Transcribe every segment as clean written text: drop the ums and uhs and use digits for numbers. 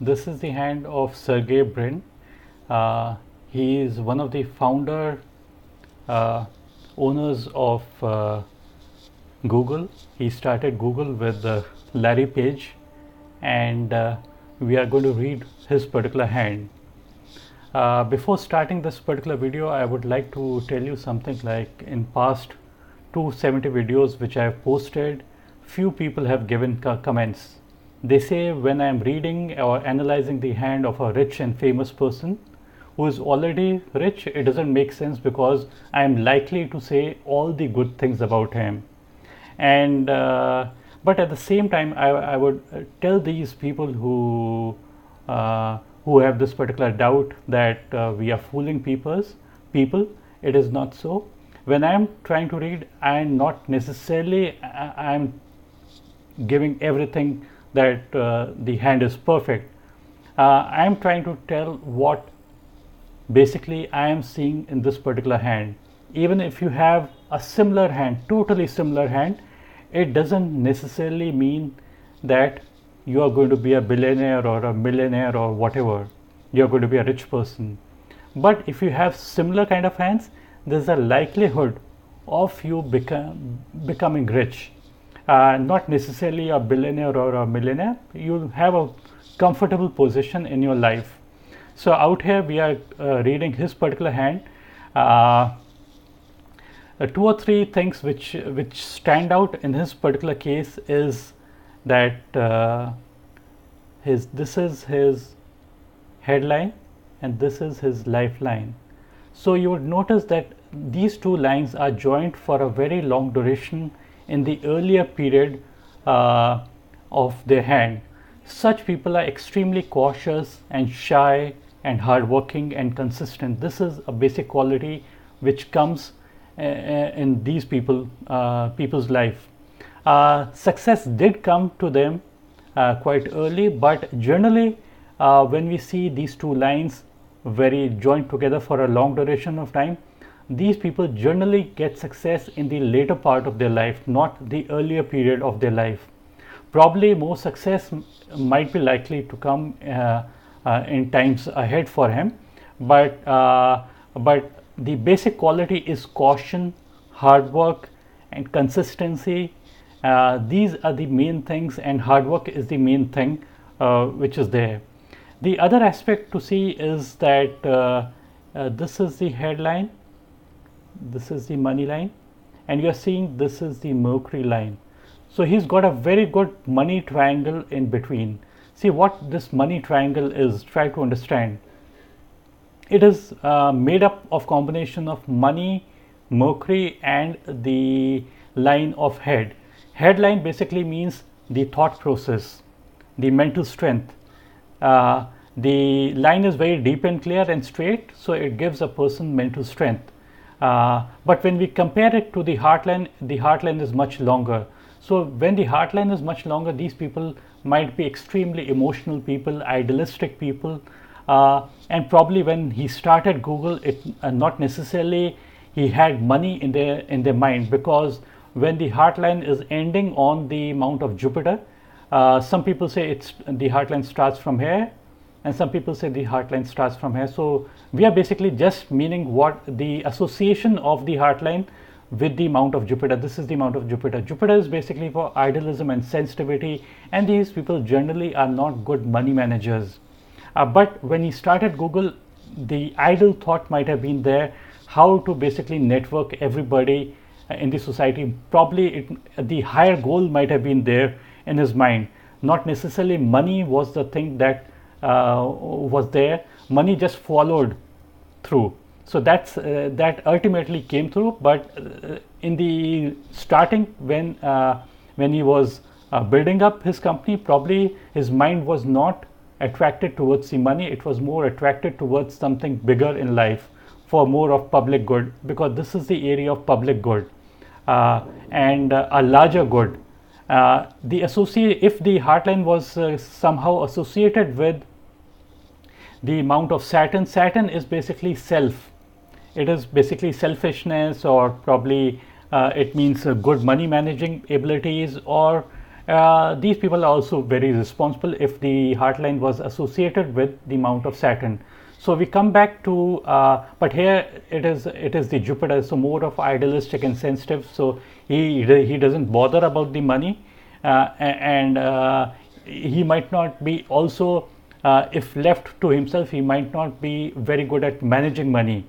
This is the hand of Sergey Brin. He is one of the founder uh, owners of Google. He started Google with Larry Page, and we are going to read his particular hand. Before starting this particular video, I would like to tell you something like in past 270 videos which I have posted, few people have given comments. They say when I am reading or analyzing the hand of a rich and famous person who is already rich, it doesn't make sense because I am likely to say all the good things about him. And but at the same time, I would tell these people who have this particular doubt that we are fooling people. It is not so. When I am trying to read, I am not necessarily I am giving everything that the hand is perfect. I am trying to tell what basically I am seeing in this particular hand. Even if you have a similar hand, totally similar hand, it doesn't necessarily mean that you are going to be a billionaire or a millionaire or whatever. You are going to be a rich person. But if you have similar kind of hands, there's a likelihood of you becoming rich. Not necessarily a billionaire or a millionaire. You have a comfortable position in your life. So out here we are reading his particular hand. Two or three things which stand out in his particular case is that this is his headline and this is his lifeline. So you would notice that these two lines are joined for a very long duration in the earlier period of their hand. Such people are extremely cautious and shy and hardworking and consistent. This is a basic quality which comes in these people's life. Success did come to them quite early, but generally when we see these two lines very joined together for a long duration of time, these people generally get success in the later part of their life, not the earlier period of their life. Probably more success might be likely to come in times ahead for him, but the basic quality is caution, hard work, and consistency. These are the main things, and hard work is the main thing which is there. The other aspect to see is that this is the headline, this is the money line, and you are seeing this is the Mercury line. So he's got a very good money triangle in between. See what this money triangle is, try to understand. It is made up of combination of money, Mercury, and the line of head. Headline basically means the thought process, the mental strength. The line is very deep and clear and straight, so it gives a person mental strength. But when we compare it to the heartline is much longer. So when the heartline is much longer, these people might be extremely emotional people, idealistic people, and probably when he started Google, not necessarily he had money in their mind, because when the heartline is ending on the Mount of Jupiter, some people say the heartline starts from here, and some people say the heartline starts from here. So we are basically just meaning what the association of the heartline with the Mount of Jupiter. This is the Mount of Jupiter. Jupiter is basically for idealism and sensitivity, and these people generally are not good money managers. But when he started Google, the idle thought might have been there, how to basically network everybody in the society. Probably the higher goal might have been there in his mind. Not necessarily money was the thing that was there. Money just followed through. So that ultimately came through. But in the starting, when he was building up his company, probably his mind was not attracted towards the money. It was more attracted towards something bigger in life, for more of public good, because this is the area of public good and a larger good. If the heartline was somehow associated with the Mount of Saturn, Saturn is basically self. It is basically selfishness, or probably it means good money managing abilities, or these people are also very responsible if the heart line was associated with the mount of Saturn. So we come back to, but here it is the Jupiter, so more of idealistic and sensitive. So he doesn't bother about the money, and he might not be also, if left to himself, he might not be very good at managing money.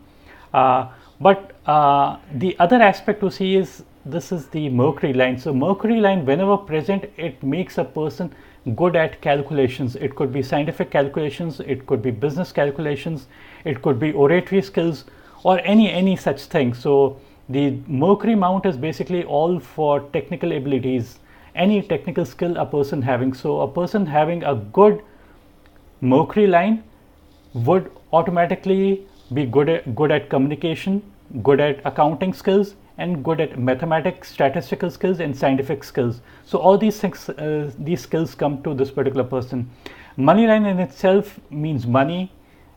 But the other aspect to see is, this is the Mercury line. So Mercury line, whenever present, it makes a person good at calculations. It could be scientific calculations, it could be business calculations, it could be oratory skills, or any such thing. So the Mercury mount is basically all for technical abilities, any technical skill a person having. So a person having a good Mercury line would automatically be good at communication, good at accounting skills, and good at mathematics, statistical skills, and scientific skills. So all these things, these skills come to this particular person. Money line in itself means money,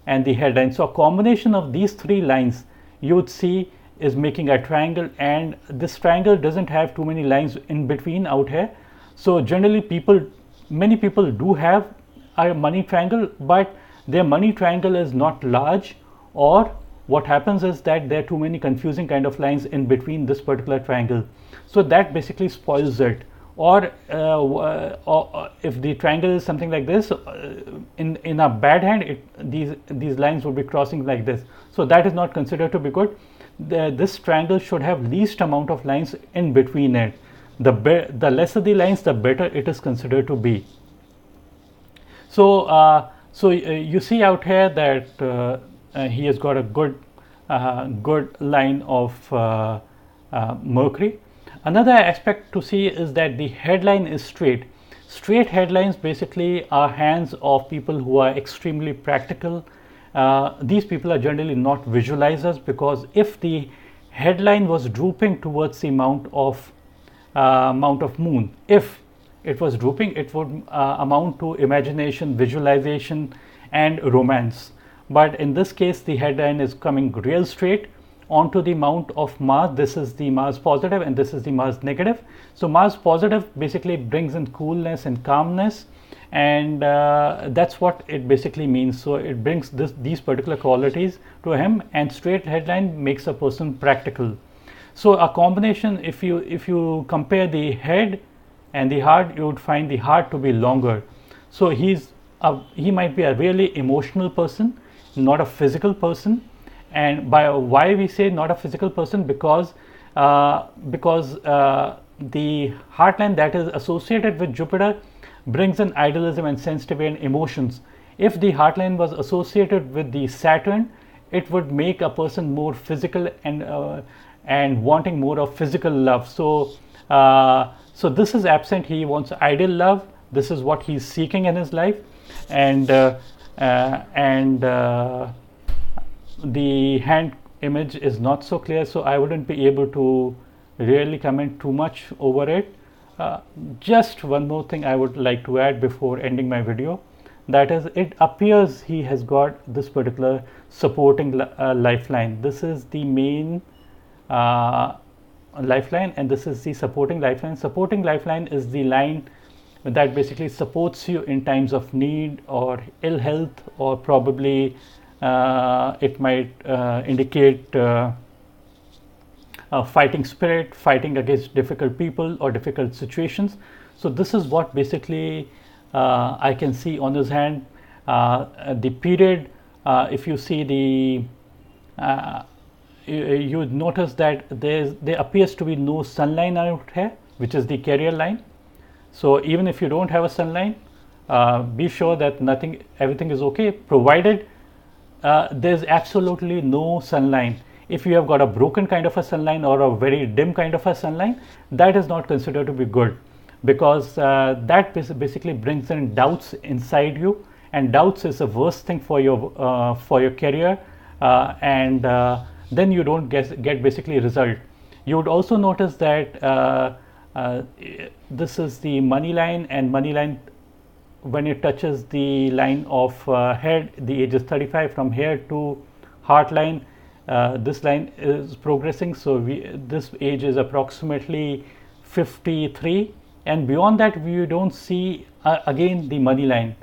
and the headline. So a combination of these three lines you would see is making a triangle, and this triangle doesn't have too many lines in between out here. So generally many people do have a money triangle, but their money triangle is not large, or what happens is that there are too many confusing kind of lines in between this particular triangle. So that basically spoils it. Or if the triangle is something like this, in a bad hand, these lines would be crossing like this. So that is not considered to be good. This triangle should have least amount of lines in between it. The lesser the lines, the better it is considered to be. So you see out here that he has got a good line of Mercury. Another aspect to see is that the headline is straight. Straight headlines basically are hands of people who are extremely practical. These people are generally not visualizers, because if the headline was drooping towards the mount of moon, if it was drooping, it would amount to imagination, visualization, and romance. But in this case, the headline is coming real straight onto the mount of Mars. This is the Mars positive, and this is the Mars negative. So Mars positive basically brings in coolness and calmness, and that's what it basically means. So it brings these particular qualities to him, and straight headline makes a person practical. So a combination, if you compare the head and the heart, you would find the heart to be longer. So he might be a really emotional person, not a physical person. And by why we say not a physical person, because the heartline that is associated with Jupiter brings in idealism and sensitivity and emotions. If the heartline was associated with the Saturn, it would make a person more physical and wanting more of physical love. So this is absent. He wants ideal love. This is what he's seeking in his life, and the hand image is not so clear, so I wouldn't be able to really comment too much over it. Just one more thing I would like to add before ending my video, that is, it appears he has got this particular supporting lifeline. This is the main lifeline, and this is the supporting lifeline. Supporting lifeline is the line that basically supports you in times of need or ill health, or probably it might indicate fighting spirit, fighting against difficult people or difficult situations. So this is what basically I can see on his hand. The period, if you see you would notice that there appears to be no sun line out here, which is the carrier line. So even if you don't have a sun line, be sure that everything is okay, provided there's absolutely no sun line. If you have got a broken kind of a sun line or a very dim kind of a sun line, that is not considered to be good, because that basically brings in doubts inside you, and doubts is the worst thing for your career, and then you don't get basically result. You would also notice that this is the money line, and money line, when it touches the line of head, the age is 35. From here to heart line, this line is progressing. So this age is approximately 53, and beyond that we don't see again the money line.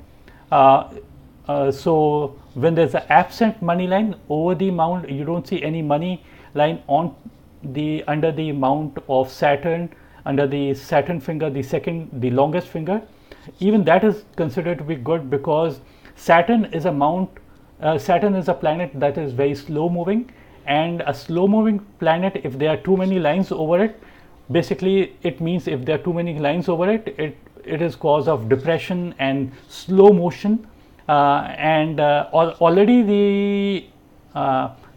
So when there's an absent money line over the mount, you don't see any money line on the under the mount of Saturn, under the Saturn finger, the longest finger. Even that is considered to be good, because Saturn is a mount. Saturn is a planet that is very slow moving, and a slow moving planet, if there are too many lines over it, basically it means if there are too many lines over it, it is cause of depression and slow motion. Already the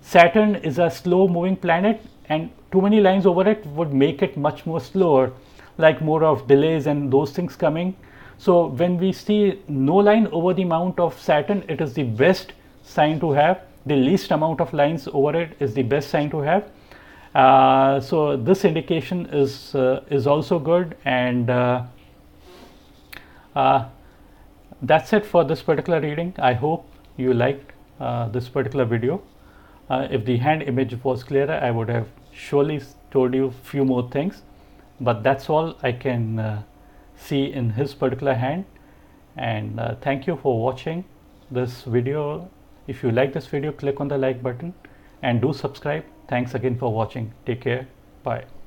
Saturn is a slow moving planet, and too many lines over it would make it much more slower, like more of delays and those things coming. So when we see no line over the mount of Saturn, it is the best sign to have. The least amount of lines over it is the best sign to have. So this indication is also good, and that's it for this particular reading. I hope you liked this particular video. If the hand image was clearer, I would have surely told you few more things, but that's all I can see in his particular hand. And thank you for watching this video. If you like this video, click on the like button and do subscribe. Thanks again for watching. Take care. Bye.